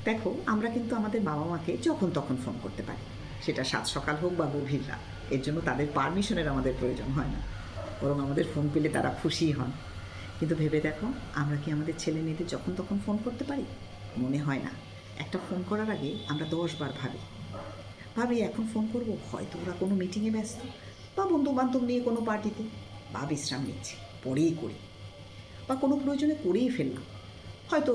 দেখো, আমরা কিন্তু আমাদের বাবা মাকে যখন তখন ফোন করতে পারি, সেটা সাত সকাল হোক বা গভীর রাত। এর জন্য তাদের পারমিশনের আমাদের প্রয়োজন হয় না, বরং আমাদের ফোন পেলে তারা খুশিই হন। কিন্তু ভেবে দেখো, আমরা কি আমাদের ছেলে মেয়েদের যখন তখন ফোন করতে পারি? মনে হয় না। একটা ফোন করার আগে আমরা 10 বার ভাবি। ভাবি এখন ফোন করব, হয়তো ওরা কোনো মিটিংয়ে ব্যস্ত, বা বন্ধু বান্ধব নিয়ে কোনো পার্টিতে, বা বিশ্রাম নিচ্ছে, পরেই করি। বা কোনো প্রয়োজনে করেই ফেললাম। হয়তো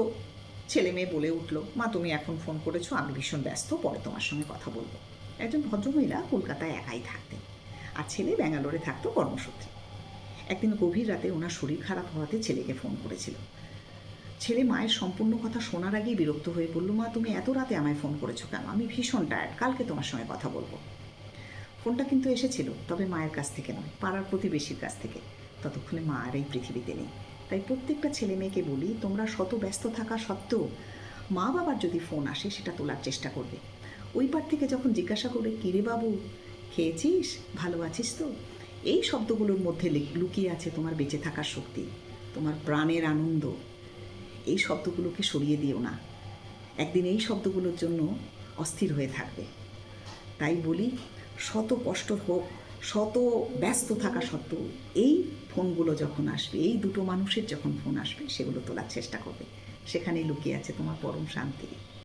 ছেলে মেয়ে বলে উঠলো, মা তুমি এখন ফোন করেছো, আমি ভীষণ ব্যস্ত, পরে তোমার সঙ্গে কথা বলবো। একজন ভদ্রমহিলা কলকাতায় একাই থাকতেন, আর ছেলে ব্যাঙ্গালোরে থাকতো কর্মসূত্রে। একদিন গভীর রাতে ওনার শরীর খারাপ হওয়াতে ছেলেকে ফোন করেছিল। ছেলে মায়ের সম্পূর্ণ কথা শোনার আগেই বিরক্ত হয়ে বলল, মা তুমি এত রাতে আমায় ফোন করেছো কেন? আমি ভীষণ টায়ার্ড, কালকে তোমার সঙ্গে কথা বলবো। ফোনটা কিন্তু এসেছিল, তবে মায়ের কাছ থেকে নয়, পাড়ার প্রতিবেশীর কাছ থেকে। ততক্ষণে মা আর এই পৃথিবীতে নেই। তাই প্রত্যেকটা ছেলে মেয়েকে বলি, তোমরা শত ব্যস্ত থাকা সত্ত্বেও মা বাবার যদি ফোন আসে সেটা তোলার চেষ্টা করবে। ওই পার থেকে যখন জিজ্ঞাসা করবে, কিরে বাবু খেয়েছিস, ভালো আছিস তো, এই শব্দগুলোর মধ্যে লুকিয়ে আছে তোমার বেঁচে থাকার শক্তি, তোমার প্রাণের আনন্দ। এই শব্দগুলোকে সরিয়ে দিও না, একদিন এই শব্দগুলোর জন্য অস্থির হয়ে থাকবে। তাই বলি, শত কষ্ট হোক, শত ব্যস্ত থাকা সত্ত্বেও এই ফোনগুলো যখন আসবে, এই দুটো মানুষের যখন ফোন আসবে, সেগুলো তোলার চেষ্টা করবে। সেখানেই লুকিয়ে আছে তোমার পরম শান্তি।